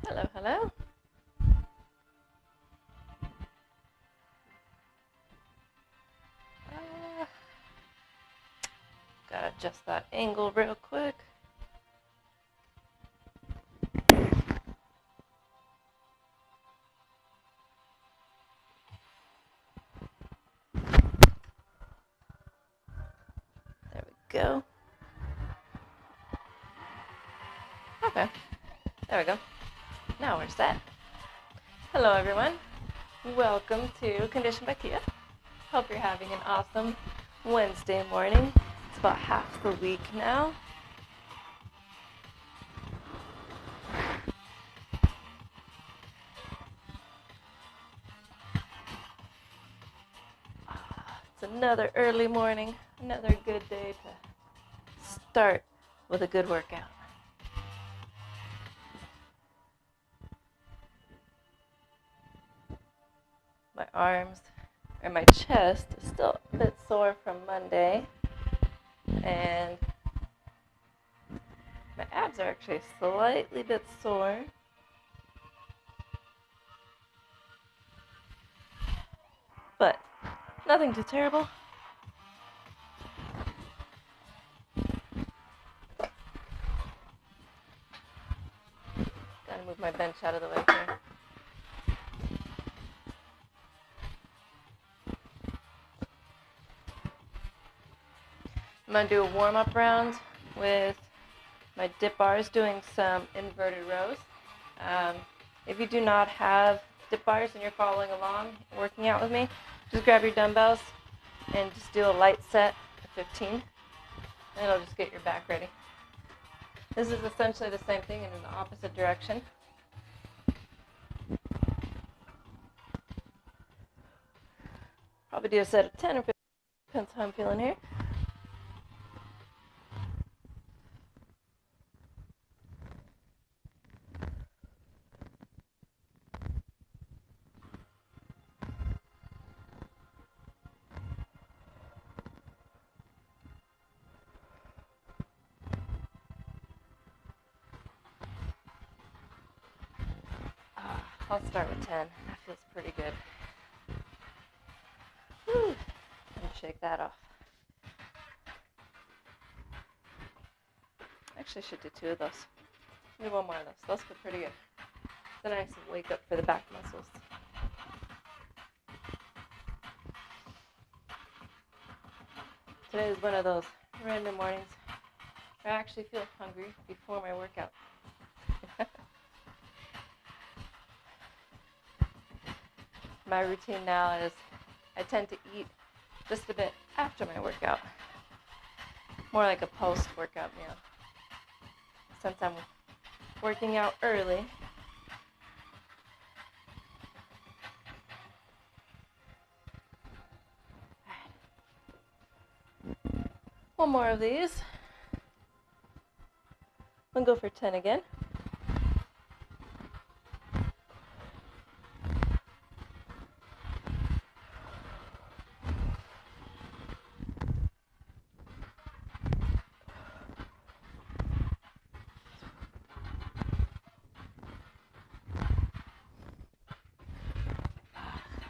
Hello, hello. Gotta adjust that angle real quick. There we go. Okay, there we go. Now we're set. Hello, everyone. Welcome to Condition by Kia. Hope you're having an awesome Wednesday morning. It's about half the week now. It's another early morning, another good day to start with a good workout. My arms or my chest is still a bit sore from Monday, and my abs are actually slightly bit sore. But nothing too terrible. Gotta move my bench out of the way here. I'm gonna do a warm-up round with my dip bars, doing some inverted rows. If you do not have dip bars and you're following along, working out with me, just grab your dumbbells and just do a light set of 15, and it'll just get your back ready. This is essentially the same thing in the opposite direction. Probably do a set of 10 or 15, depends how I'm feeling here. I'll start with 10. That feels pretty good. Whew. And shake that off. Actually, I should do 2 of those. Do 1 more of those. Those feel pretty good. Then I can wake up for the back muscles. Today is one of those random mornings where I actually feel hungry before my workout. My routine now is I tend to eat just a bit after my workout. More like a post-workout meal. Since I'm working out early, one more of these. We'll go for 10 again.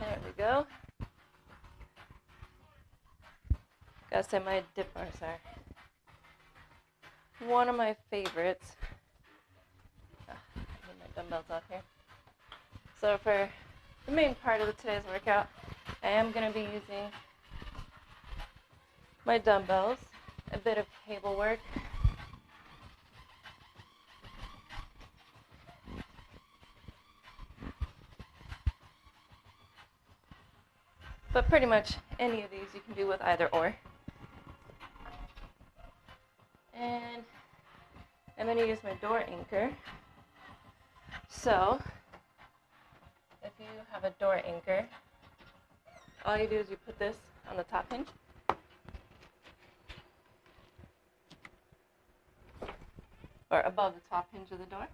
There we go. Gotta say, my dip bars are one of my favorites. I need my dumbbells out here. So for the main part of today's workout, I am going to be using my dumbbells, a bit of cable work, but pretty much any of these you can do with either or. And I'm going to use my door anchor. So if you have a door anchor, all you do is you put this on the top hinge. Or above the top hinge of the door.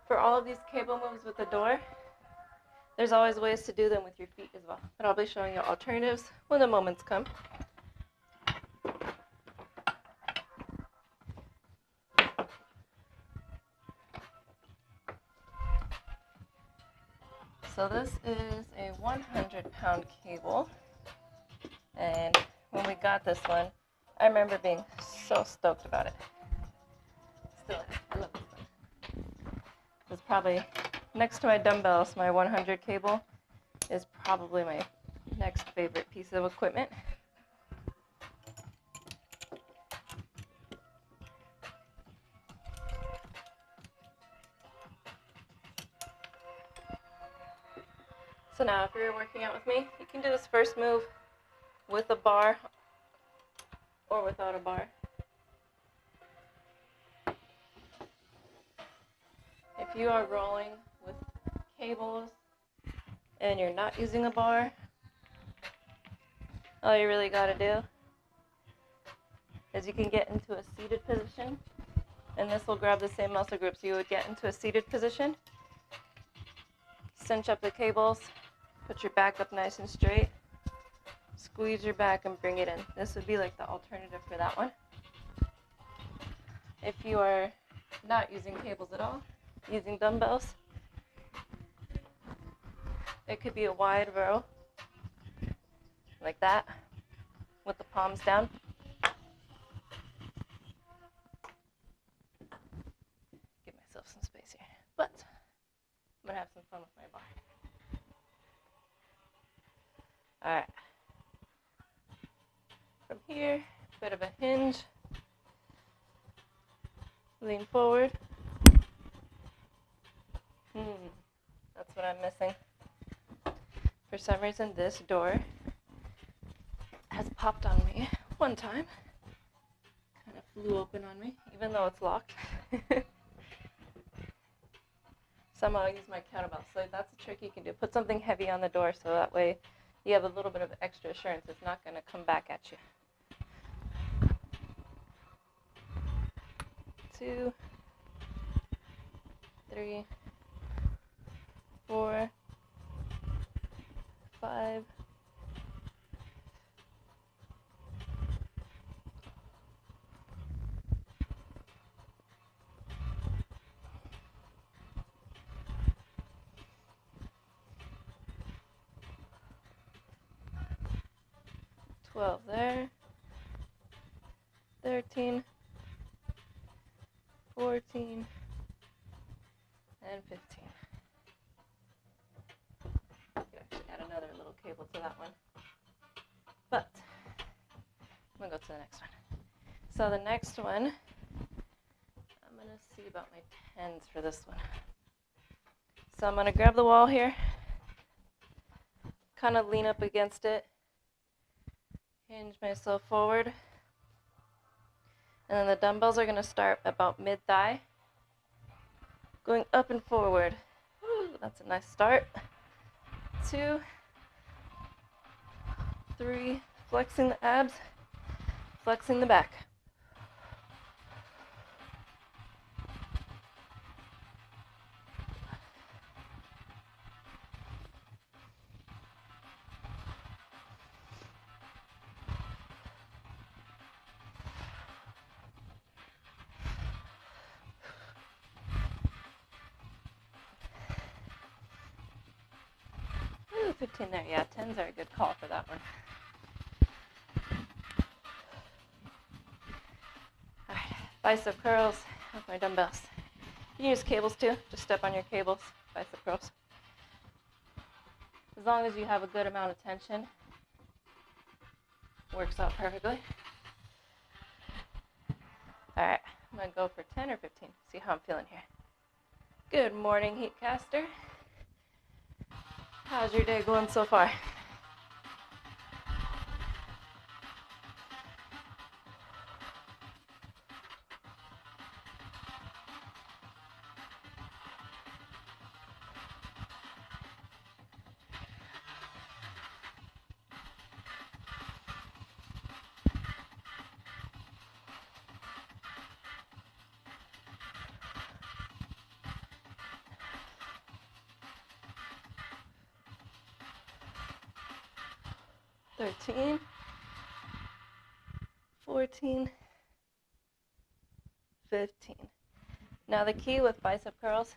For all of these cable moves with the door, there's always ways to do them with your feet as well. But I'll be showing you alternatives when the moments come. So this is a 100-pound cable, and when we got this one, I remember being so stoked about it. Still, I love this one. It's probably, next to my dumbbells, my 100 cable is probably my next favorite piece of equipment. So now if you're working out with me, you can do this first move with a bar or without a bar. If you are rolling with cables and you're not using a bar, all you really got to do is you can get into a seated position, and this will grab the same muscle groups. You would get into a seated position, cinch up the cables, put your back up nice and straight, squeeze your back and bring it in. This would be like the alternative for that one. If you are not using cables at all, using dumbbells, it could be a wide row like that with the palms down. Give myself some space here, but I'm gonna have some fun with my bar. All right, from here, bit of a hinge, lean forward. That's what I'm missing. For some reason, this door has popped on me one time. Kind of flew open on me, even though it's locked. Somehow I use my kettlebell, so that's a trick you can do. Put something heavy on the door so that way you have a little bit of extra assurance it's not going to come back at you. 2, 3, 4, 5, 12 there, 13, 14, and 15. You actually add another little cable to that one. But I'm going to go to the next one. So the next one, I'm going to see about my 10s for this one. So I'm going to grab the wall here, kind of lean up against it, hinge myself forward, and then the dumbbells are going to start about mid-thigh, going up and forward. Ooh, that's a nice start. 2, 3, flexing the abs, flexing the back. Ooh, 15 there. Yeah, 10s are a good call for that one. All right, bicep curls with my dumbbells. You can use cables too. Just step on your cables, bicep curls. As long as you have a good amount of tension, works out perfectly. All right, I'm going to go for 10 or 15. See how I'm feeling here. Good morning, Heatcaster. How's your day going so far? Thirteen, 14, 15. Now the key with bicep curls,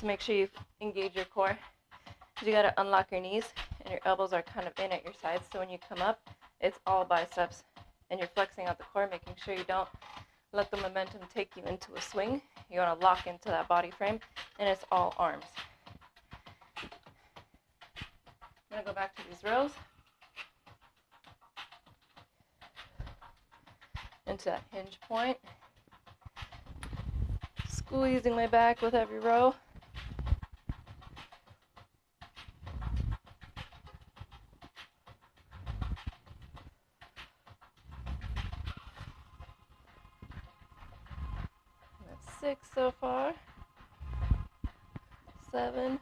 to make sure you engage your core. You got to unlock your knees, and your elbows are kind of in at your sides, so when you come up, it's all biceps, and you're flexing out the core, making sure you don't let the momentum take you into a swing. You want to lock into that body frame, and it's all arms. I'm going to go back to these rows, into that hinge point, squeezing my back with every row. That's 6 so far. 7.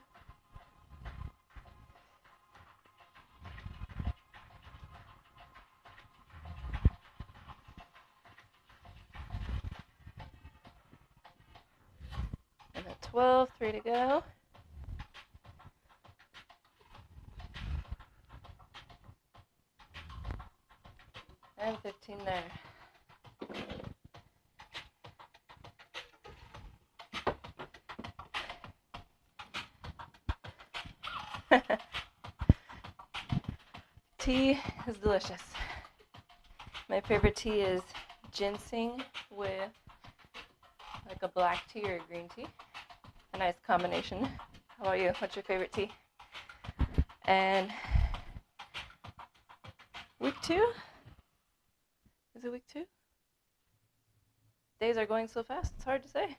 And then 12, 3 to go. And 15 there. Tea is delicious. My favorite tea is ginseng with like a black tea or a green tea. A nice combination. How about you? What's your favorite tea? And week 2? Is it week 2? Days are going so fast, it's hard to say.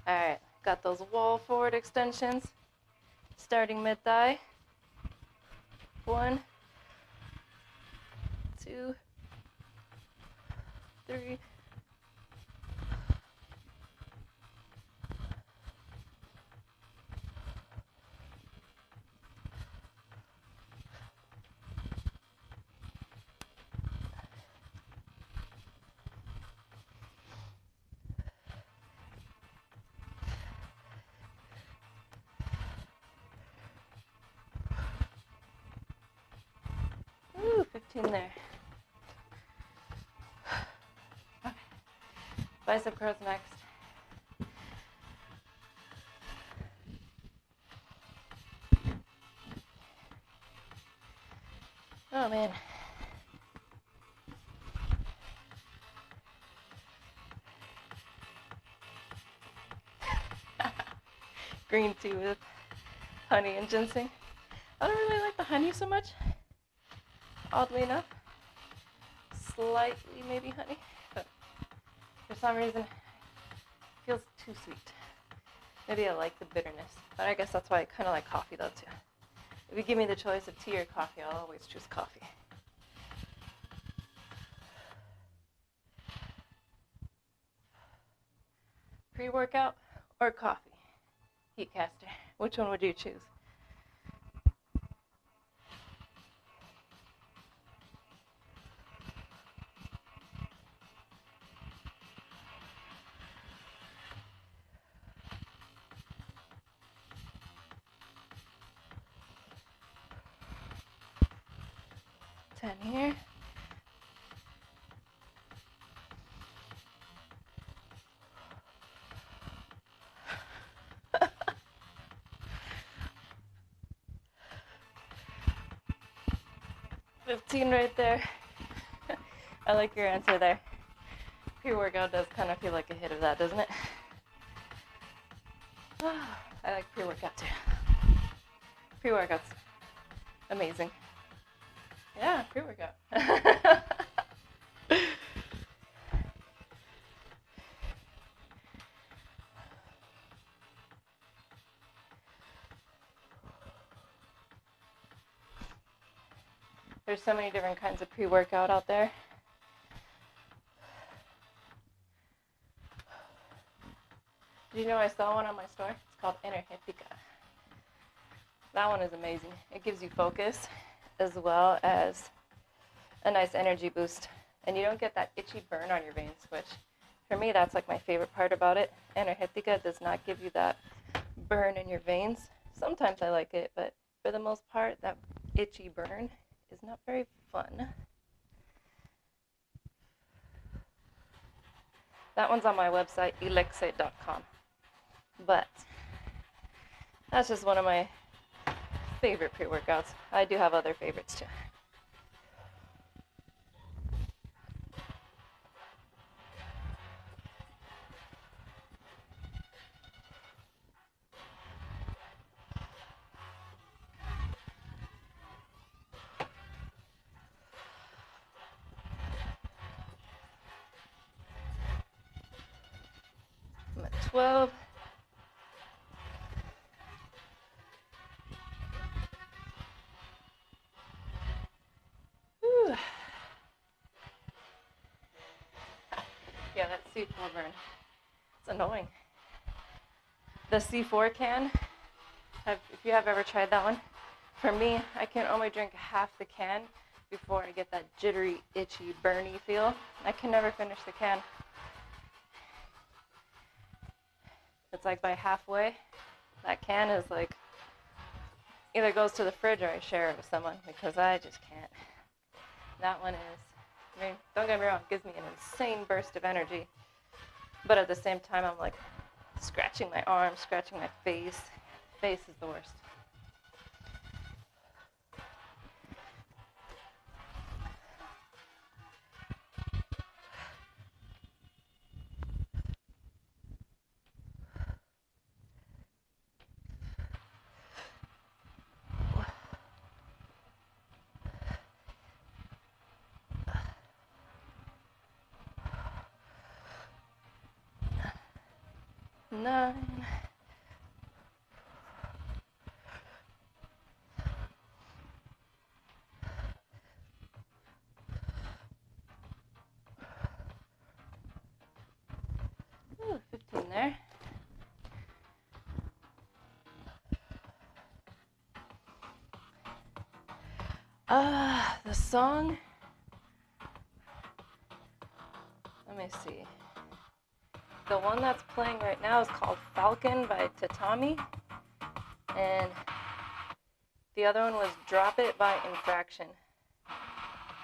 Alright, got those wall forward extensions. Starting mid-thigh. 1, 2, 3. Ooh, 15 there. Okay. Bicep curls next. Oh man. Green tea with honey and ginseng. I don't really like the honey so much, oddly enough. Slightly maybe honey, but for some reason it feels too sweet. Maybe I like the bitterness, but I guess that's why I kind of like coffee though too. If you give me the choice of tea or coffee, I'll always choose coffee. Pre-workout or coffee? Heatcaster. Which one would you choose? Here. $15 right there. I like your answer there. Pre-workout does kind of feel like a hit of that, doesn't it? I like pre-workout too. Pre-workout's amazing. Yeah, pre-workout. There's so many different kinds of pre-workout out there. Did you know I saw one on my store? It's called Energetica. That one is amazing. It gives you focus as well as a nice energy boost. And you don't get that itchy burn on your veins, which for me, that's like my favorite part about it. Energetica does not give you that burn in your veins. Sometimes I like it, but for the most part, that itchy burn is not very fun. That one's on my website, elixir.com. But that's just one of my favorite pre-workouts. I do have other favorites too. I'm at 12. Whew. Yeah, that C4 burn. It's annoying. The C4 can, if you have ever tried that one, for me, I can only drink half the can before I get that jittery, itchy, burny feel. I can never finish the can. It's like by halfway, that can is like, either goes to the fridge or I share it with someone because I just can't. That one is, I mean, don't get me wrong, it gives me an insane burst of energy. But at the same time, I'm like scratching my arms, scratching my face. Face is the worst. Nine. Ooh, 15 there. The song. Let me see. The one that's playing right now is called Falcon by Tatami. And the other one was Drop It by Infraction.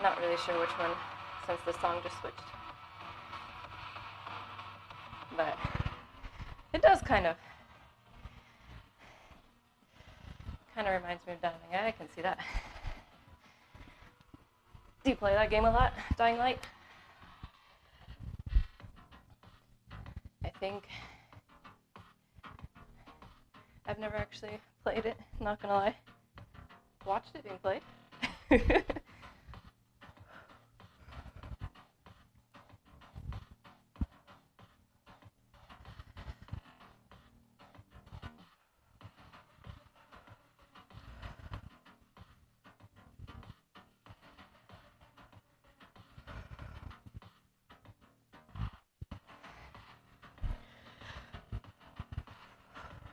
Not really sure which one since the song just switched. But it does kind of reminds me of Dying Light. I can see that. Do you play that game a lot, Dying Light? I think I've never actually played it, not gonna lie. Watched it being played.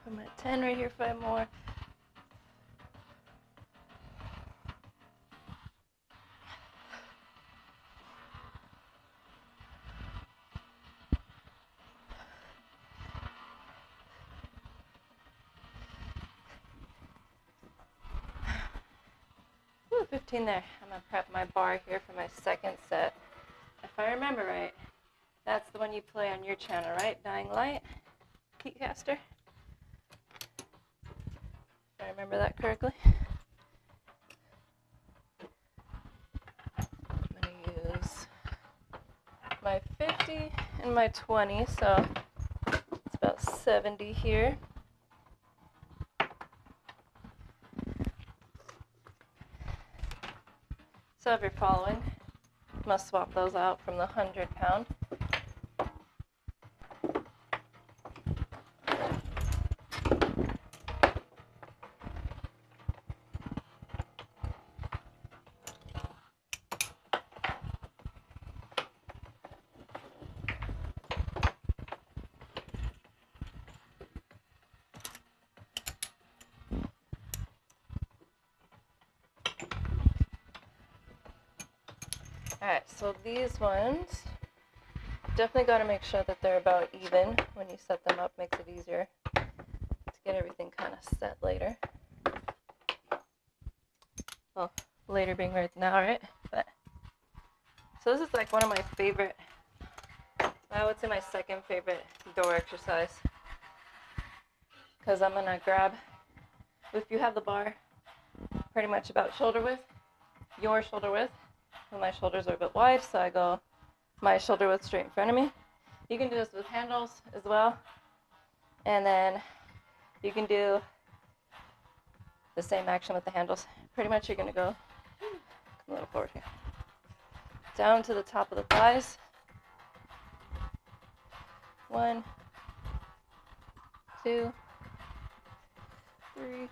I'm at 10 right here, 5 more. Ooh, 15 there. I'm gonna prep my bar here for my second set. If I remember right, that's the one you play on your channel, right? Dying Light, Heatcaster. If I remember that correctly. I'm gonna use my 50 and my 20, so it's about 70 here. So if you're following, must swap those out from the 100-pound. Alright, so these ones, definitely got to make sure that they're about even when you set them up. Makes it easier to get everything kind of set later. Well, later being right now, right? But so this is like one of my favorite I would say my second favorite door exercise, because I'm going to grab, if you have the bar pretty much about shoulder width, your shoulder width, and my shoulders are a bit wide, so I go my shoulder width straight in front of me. You can do this with handles as well, and then you can do the same action with the handles. Pretty much you're going to go, come a little forward here, down to the top of the thighs. 1, 2, 3.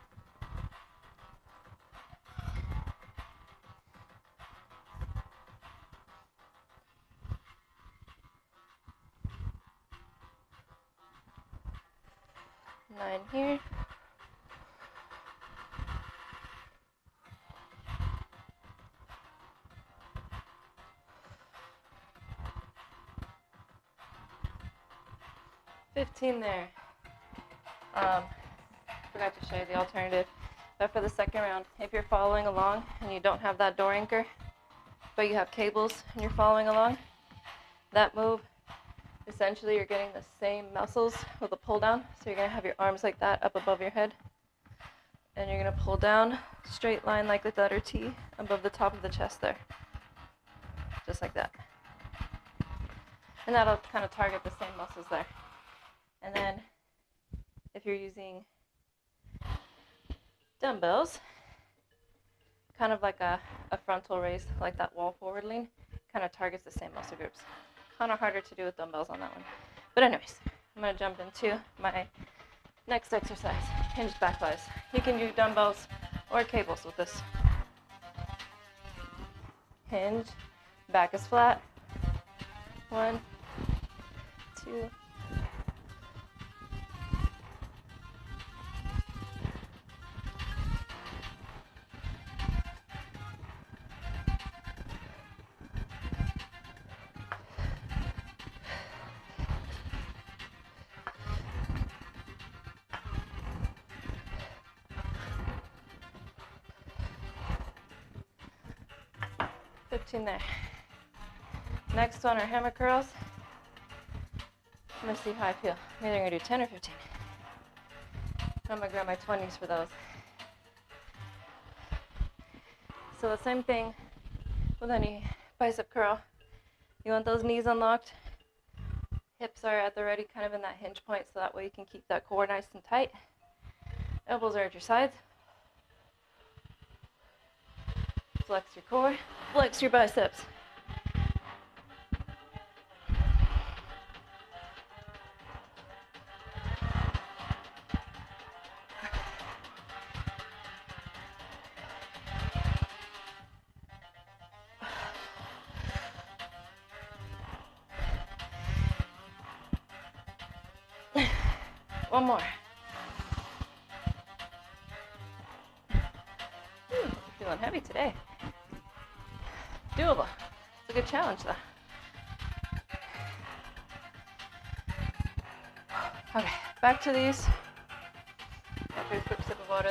9 here. $15 there. Forgot to show you the alternative. But for the second round, if you're following along and you don't have that door anchor, but you have cables and you're following along, that move, essentially you're getting the same muscles with a pull down. So you're going to have your arms like that up above your head. And you're going to pull down, straight line like the letter T, above the top of the chest there. Just like that. And that'll kind of target the same muscles there. And then if you're using dumbbells, kind of like a frontal raise, like that wall forward lean, kind of targets the same muscle groups. Kind of harder to do with dumbbells on that one. But anyways, I'm going to jump into my next exercise, hinged back flies. You can do dumbbells or cables with this. Hinge, back is flat. 1, 2, 15 there. Next one are hammer curls. I'm going to see how I feel. I'm either going to do 10 or 15. I'm going to grab my 20s for those. So the same thing with any bicep curl. You want those knees unlocked. Hips are at the ready, kind of in that hinge point, so that way you can keep that core nice and tight. Elbows are at your sides. Flex your core, flex your biceps. One more. Feeling heavy today. Doable. It's a good challenge though. Okay, back to these. After a quick sip of water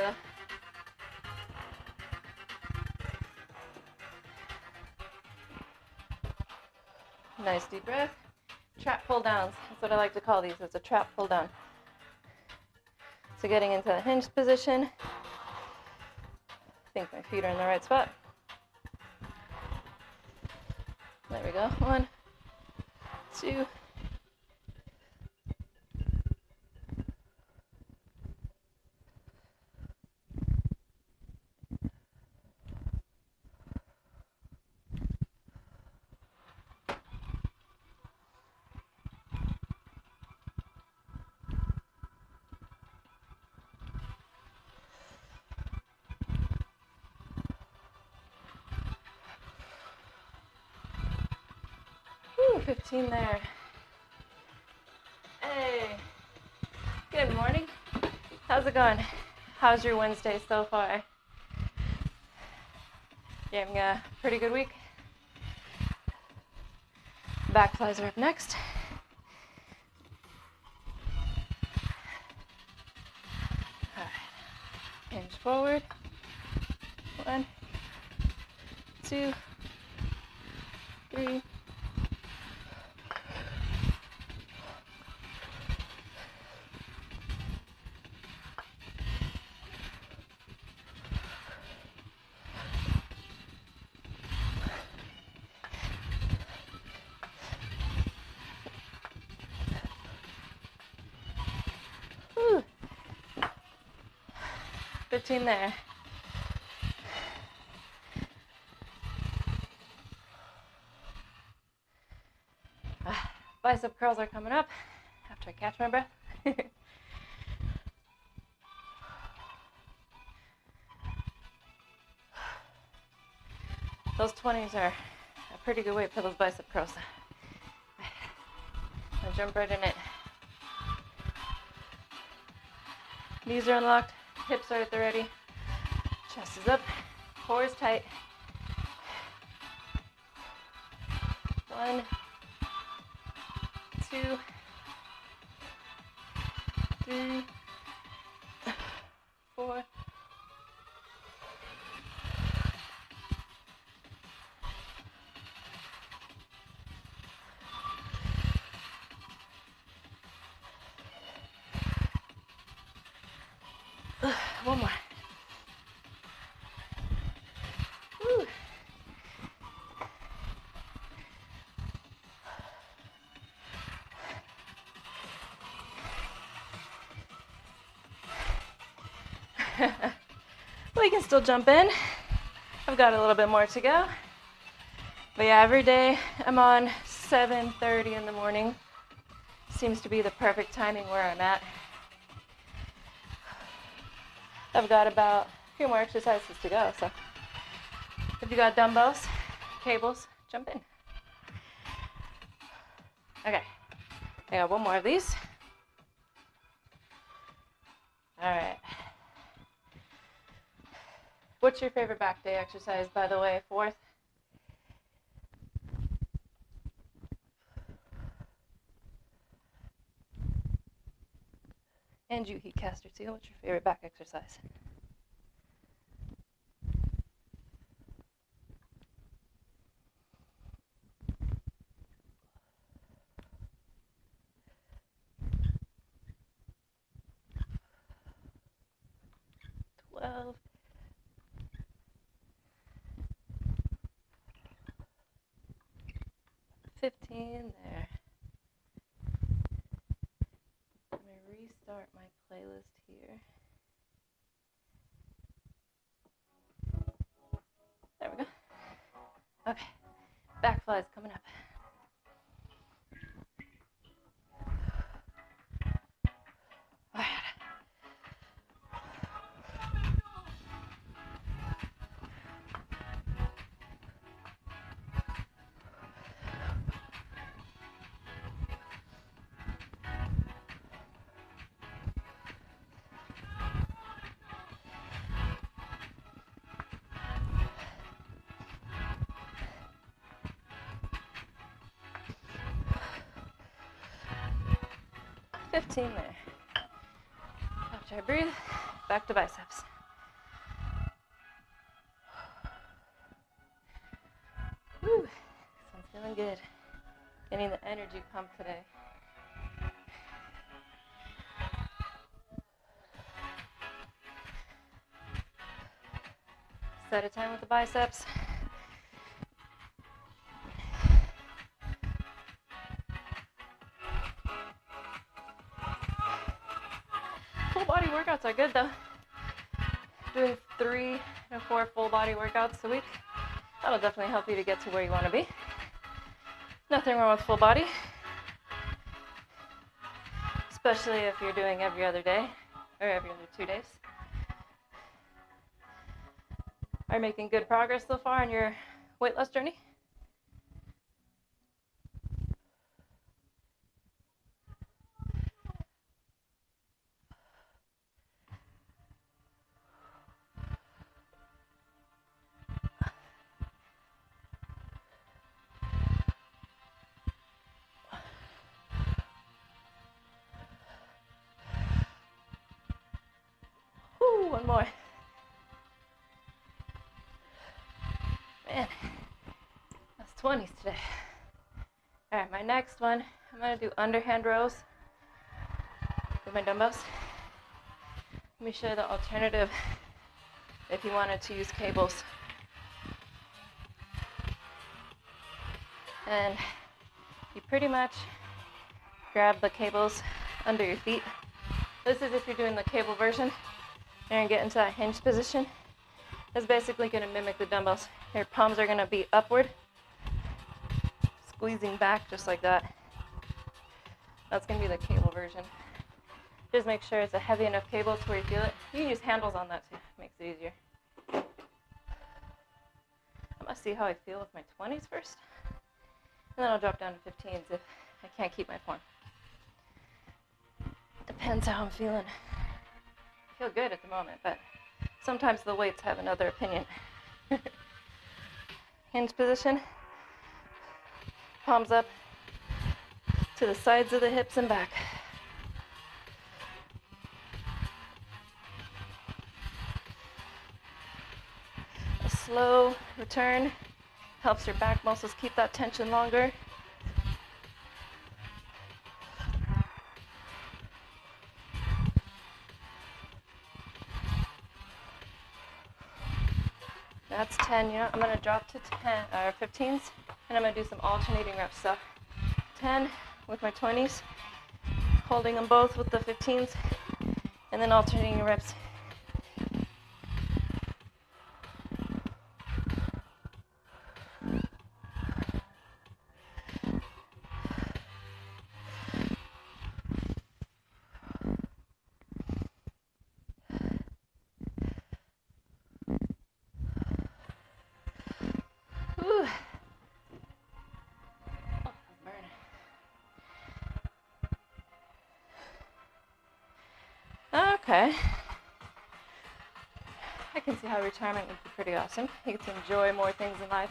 though. Nice deep breath. Trap pull downs. That's what I like to call these. It's a trap pull down. So getting into the hinged position. I think my feet are in the right spot. There we go. 1, 2. Woo, 15 there. Hey, good morning. How's it going? How's your Wednesday so far? You having a pretty good week? Back flies are up next. All right. Hinge forward. 1, 2, 3, 15 there. Bicep curls are coming up after I catch my breath. Those 20s are a pretty good weight for those bicep curls. I'll jump right in it. Knees are unlocked, hips are at the ready, chest is up, core is tight. 1, 2, 3, 4. One more. Woo. Well, you can still jump in. I've got a little bit more to go. But yeah, every day I'm on 7:30 in the morning. Seems to be the perfect timing where I'm at. I've got about a few more exercises to go, so if you got dumbbells, cables, jump in. Okay, I got one more of these. All right. What's your favorite back day exercise, by the way? 4th? And you, heat caster too. What's your favorite back exercise? $12. 15 there. I'm going to restart my playlist here. There we go. Okay, back flies coming up. All right. $15 there. After I breathe, back to biceps. Woo, this one's feeling good. Getting the energy pump today. Set a time with the biceps. Full body workouts are good though. Doing 3 to 4 full body workouts a week. That'll definitely help you to get to where you want to be. Nothing wrong with full body. Especially if you're doing every other day or every other 2 days. Are you making good progress so far on your weight loss journey? Woo, one more. Man, that's 20s today. All right, my next one, I'm gonna do underhand rows with my dumbbells. Let me show you the alternative if you wanted to use cables. And you pretty much grab the cables under your feet. This is if you're doing the cable version, You're going to get into that hinge position. It's basically going to mimic the dumbbells. Your palms are going to be upward, squeezing back just like that. That's going to be the cable version. Just make sure it's a heavy enough cable to where you feel it. You can use handles on that too. Makes it easier. I'm going to see how I feel with my 20s first. And then I'll drop down to 15s if I can't keep my form. Depends how I'm feeling. I feel good at the moment, but sometimes the weights have another opinion. Hinge position. Palms up to the sides of the hips and back. A slow return helps your back muscles keep that tension longer. That's 10. You know, I'm going to drop to 10 or 15s, and I'm going to do some alternating reps. So 10 with my 20s, holding them both with the 15s, and then alternating reps. Ooh. Oh, I'm burning. Okay. I can see how retirement would be pretty awesome. You get to enjoy more things in life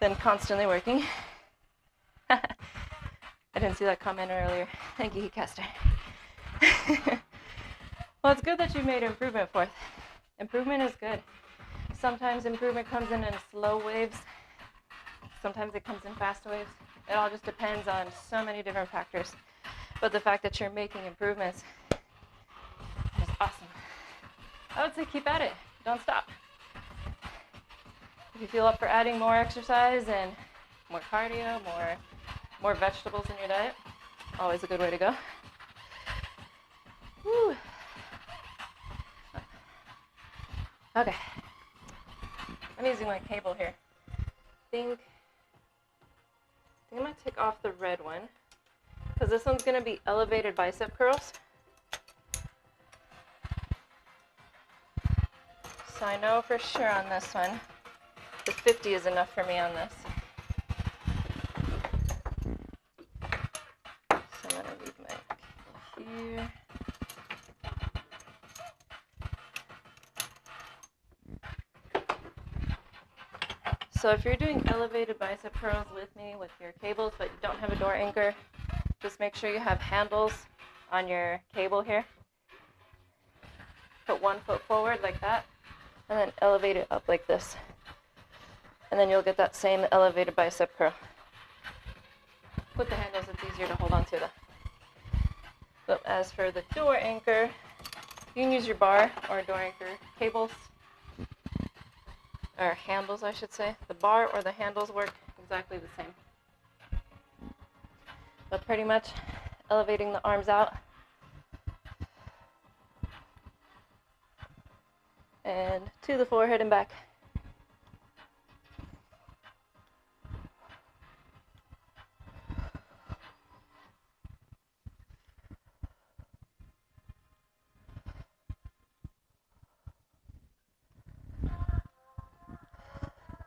than constantly working. I didn't see that comment earlier. Thank you, Heatcaster. Well, it's good that you made improvement forth. Improvement is good. Sometimes improvement comes in slow waves. Sometimes it comes in fast waves. It all just depends on so many different factors. But the fact that you're making improvements is awesome. I would say keep at it. Don't stop. If you feel up for adding more exercise and more cardio, more vegetables in your diet, always a good way to go. Woo. Okay. I'm using my cable here. I think I might take off the red one because this one's going to be elevated bicep curls. So I know for sure on this one, the 50 is enough for me on this. So I'm going to leave my cable here. So if you're doing elevated bicep curls with me with your cables, but you don't have a door anchor, just make sure you have handles on your cable here. Put 1 foot forward like that, and then elevate it up like this. And then you'll get that same elevated bicep curl. With the handles, it's easier to hold on to though. But as for the door anchor, you can use your bar or door anchor cables. Or handles, I should say. The bar or the handles work exactly the same. But pretty much elevating the arms out. And to the forehead and back.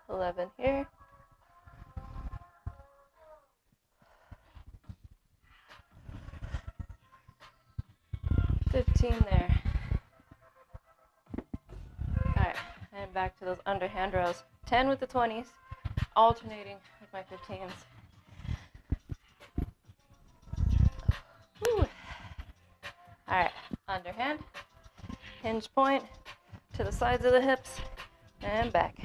$11 here. $15 there. Alright, and back to those underhand rows. 10 with the 20s, alternating with my 15s. Whew. Alright, underhand, hinge point to the sides of the hips, and back.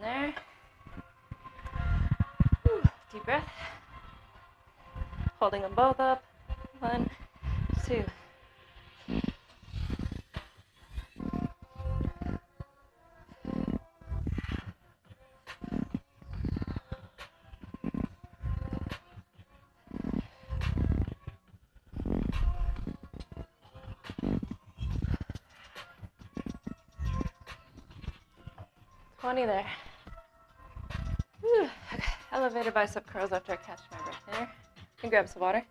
There. Whew. Deep breath. Holding them both up. 1, 2. 20 there. Whew. Okay. Elevated bicep curls after I catch my breath there. And grab some water.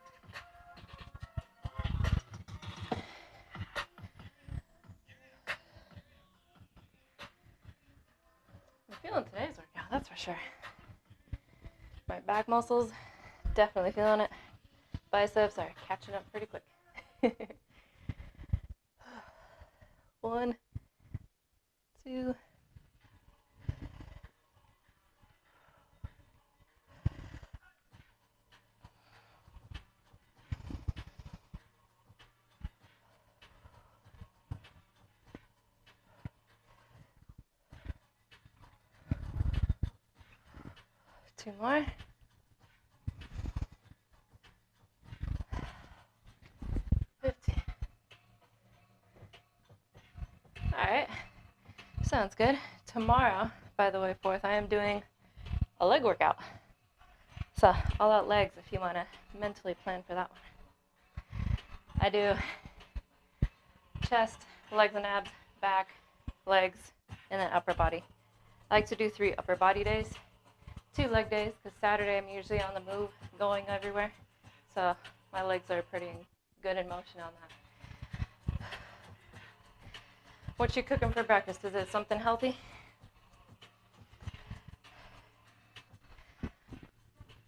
I'm feeling today's workout, that's for sure. My back muscles, definitely feeling it. Biceps are catching up pretty quick. 1, 2. Two more. 15. All right, sounds good. Tomorrow, by the way, 4th, I am doing a leg workout. So all out legs if you want to mentally plan for that one. I do chest, legs and abs, back, legs, and then upper body. I like to do 3 upper body days, 2 leg days, because Saturday I'm usually on the move, going everywhere. So my legs are pretty good in motion on that. What you cooking for breakfast? Is it something healthy?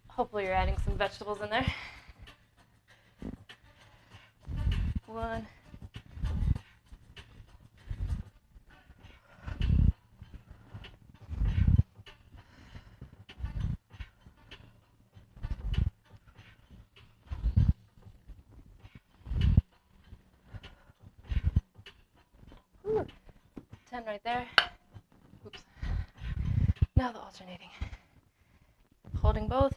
Hopefully you're adding some vegetables in there. 1. Ooh. 10 right there. Oops. Now the alternating. Holding both.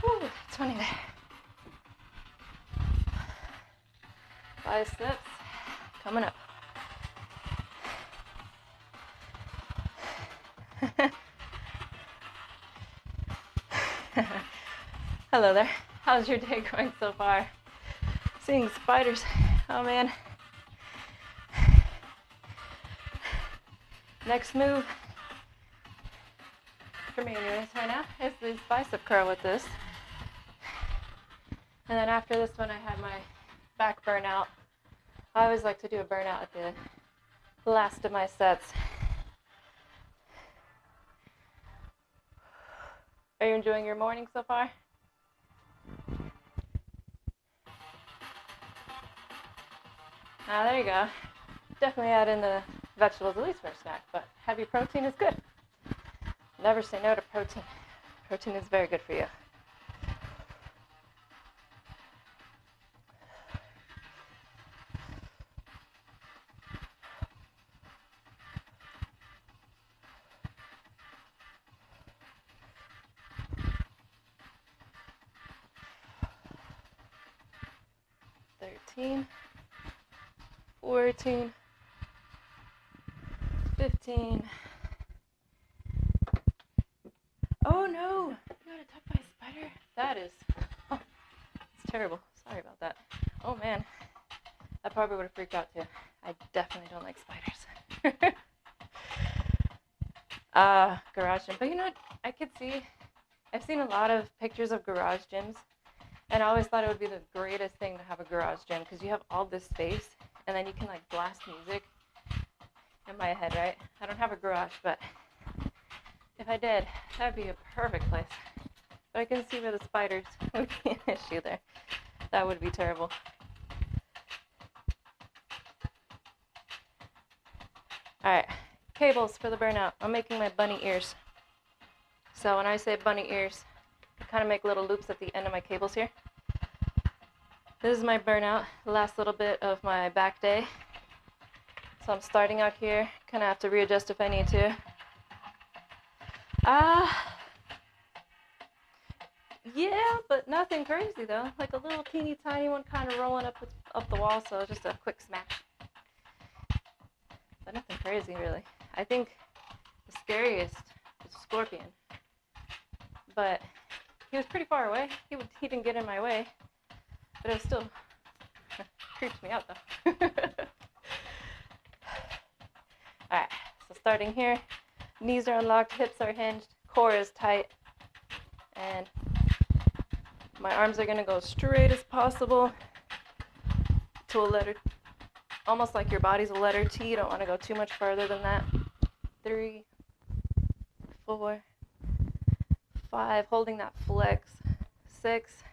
Ooh, 20 there. Biceps coming up. Hello there. How's your day going so far? Seeing spiders. Oh man. Next move for me anyways right now is this bicep curl with this. And then after this one I have my back burnout. I always like to do a burnout at the last of my sets. Are you enjoying your morning so far? There you go. Definitely add in the vegetables, at least for a snack, but heavy protein is good. Never say no to protein. Protein is very good for you. Thirteen, 14, 15. Oh no, you got attacked by a spider? That is, it's terrible. Sorry about that. Oh man, I probably would have freaked out too. I definitely don't like spiders. Garage gym. But you know what, I've seen a lot of pictures of garage gyms, and I always thought it would be the greatest thing to have a garage gym, because you have all this space, and then you can like blast music. In my head, right? I don't have a garage, but if I did, that'd be a perfect place. But I can see where the spiders would be an issue there. That would be terrible. Alright, cables for the burnout. I'm making my bunny ears. So when I say bunny ears, I kind of make little loops at the end of my cables here. This is my burnout, the last little bit of my back day. So I'm starting out here, kind of have to readjust if I need to. Yeah, but nothing crazy though. Like a little teeny tiny one kind of rolling up the wall, so just a quick smash. But nothing crazy really. I think the scariest was Scorpion. But he was pretty far away. He didn't get in my way. But it was still creeps me out though. Alright, so starting here, knees are unlocked, hips are hinged, core is tight, and my arms are gonna go straight as possible to a letter, almost like your body's a letter T. You don't want to go too much further than that. 3, 4, 5, holding that flex. 6,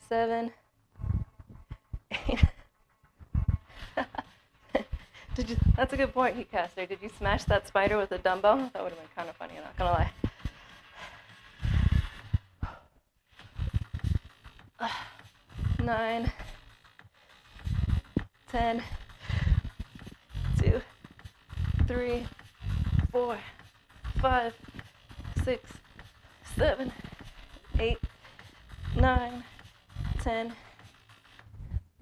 7, 8. That's a good point, Heatcaster. Did you smash that spider with a dumbbell? That would have been kind of funny, I'm not gonna lie. 9, 10, 2, 3, 4, 5, 6, 7, 8, 9, 10.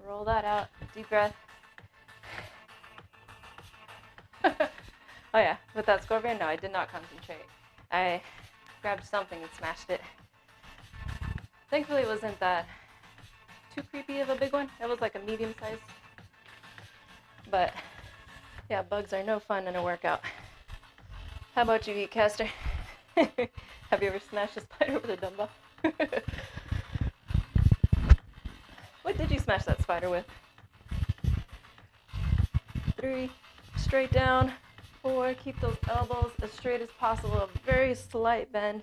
Roll that out. Deep breath. Oh yeah, with that Scorpion, no, I did not concentrate. I grabbed something and smashed it. Thankfully, it wasn't that too creepy of a big one. It was like a medium size. But yeah, bugs are no fun in a workout. How about you, Heatcaster? Have you ever smashed a spider with a dumbbell? What did you smash that spider with? 3, straight down. 4, keep those elbows as straight as possible, a very slight bend.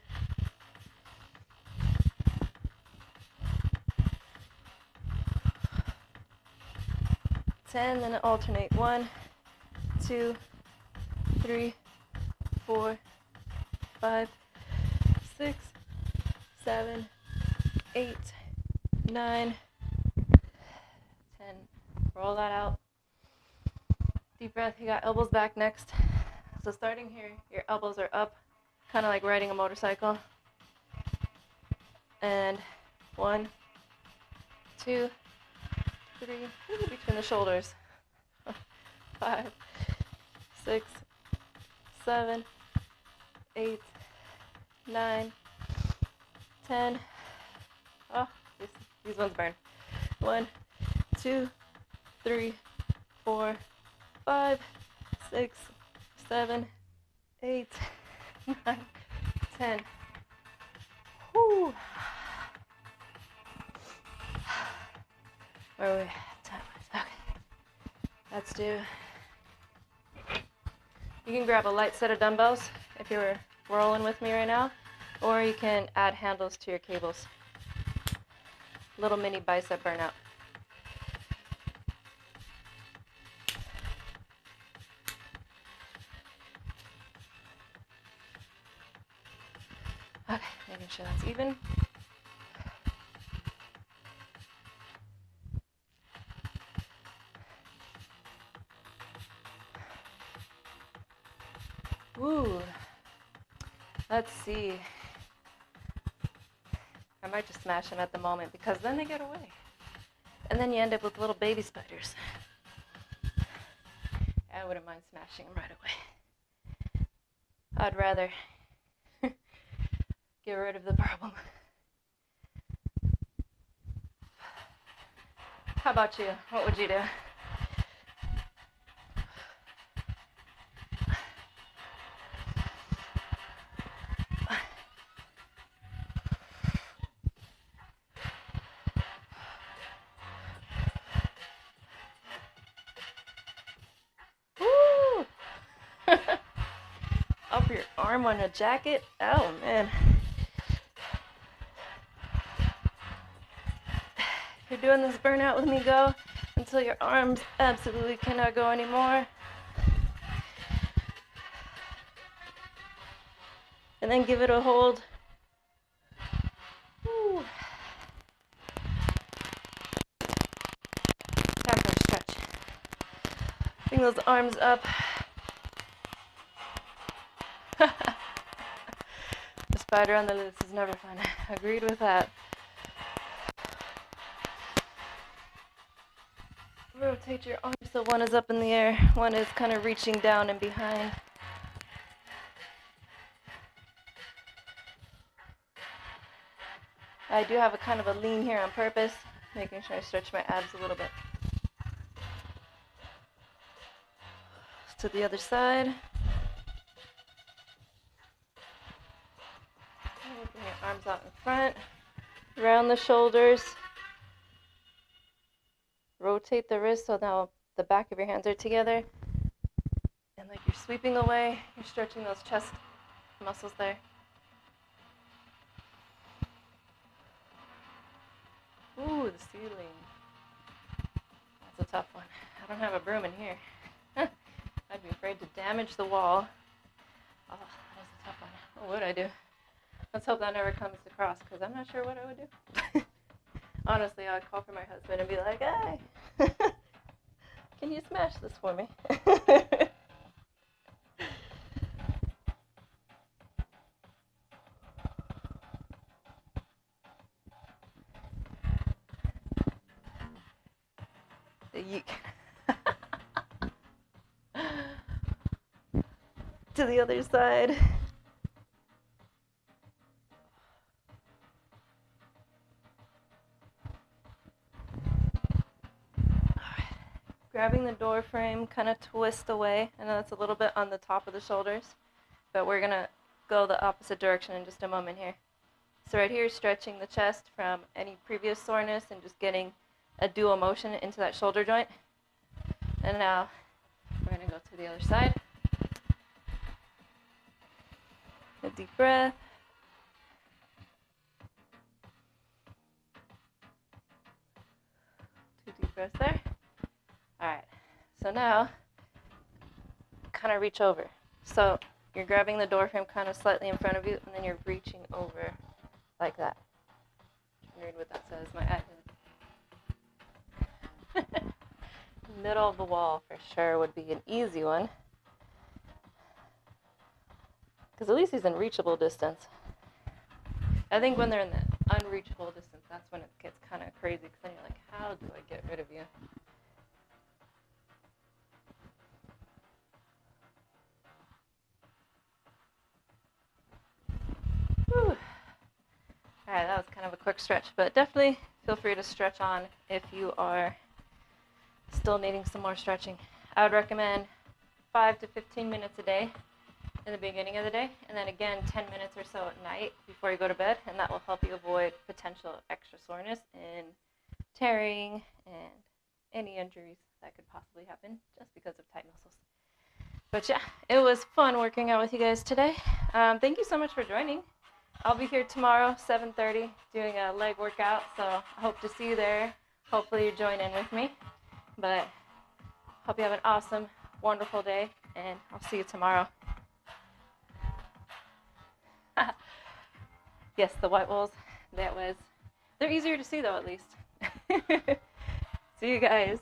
10, then alternate. 1, 2, 3, 4, 5, 6, 7, 8, 9, 10. Roll that out. Deep breath. You got elbows back next. So starting here, your elbows are up, kind of like riding a motorcycle. And 1, 2, 3, between the shoulders. 5, 6, 7, 8, 9, 10. Oh, these ones burn. 1, 2, 3, 4, 5, 6, 7, 8, 9, 10. Whew. Where are we? Okay. Let's do. You can grab a light set of dumbbells if you're rolling with me right now, or you can add handles to your cables. Little mini bicep burnout. Okay, making sure that's even. Ooh, let's see. I might just smash them at the moment because then they get away. And then you end up with little baby spiders. I wouldn't mind smashing them right away. I'd rather get rid of the problem. How about you? What would you do? Woo! Up your arm on a jacket? Oh man. You're doing this burnout with me, go until your arms absolutely cannot go anymore. and then give it a hold. Woo. Time for a stretch. Bring those arms up. The spider on the loose is never fun. Agreed with that. Rotate your arms so one is up in the air, one is kind of reaching down and behind. I do have a kind of a lean here on purpose, making sure I stretch my abs a little bit. To the other side. Bring your arms out in front, around the shoulders. Rotate the wrists so now the back of your hands are together. And like you're sweeping away, you're stretching those chest muscles there. Ooh, the ceiling. That's a tough one. I don't have a broom in here. I'd be afraid to damage the wall. Oh, that is a tough one. What would I do? Let's hope that never comes across, because I'm not sure what I would do. Honestly, I would call for my husband and be like, hey, can you smash this for me? Yeek. To the other side. Grabbing the door frame, kind of twist away. I know that's a little bit on the top of the shoulders, but we're going to go the opposite direction in just a moment here. So right here, stretching the chest from any previous soreness and just getting a dual motion into that shoulder joint. And now we're going to go to the other side. A deep breath. Two deep breaths there. All right, so now kind of reach over. So you're grabbing the door frame kind of slightly in front of you, and then you're reaching over like that. Read what that says, my admin. Middle of the wall for sure would be an easy one, because at least he's in reachable distance. I think when they're in the unreachable distance, that's when it gets kind of crazy, because then you're like, how do I get rid of you? Whew. All right, that was kind of a quick stretch, but definitely feel free to stretch on if you are still needing some more stretching. I would recommend 5 to 15 minutes a day in the beginning of the day, and then again 10 minutes or so at night before you go to bed, and that will help you avoid potential extra soreness and tearing and any injuries that could possibly happen just because of tight muscles. But yeah, it was fun working out with you guys today. Thank you so much for joining. I'll be here tomorrow, 7:30, doing a leg workout, so I hope to see you there. Hopefully you join in with me. But hope you have an awesome, wonderful day, and I'll see you tomorrow. Yes, the white walls, they're easier to see though, at least. See you guys.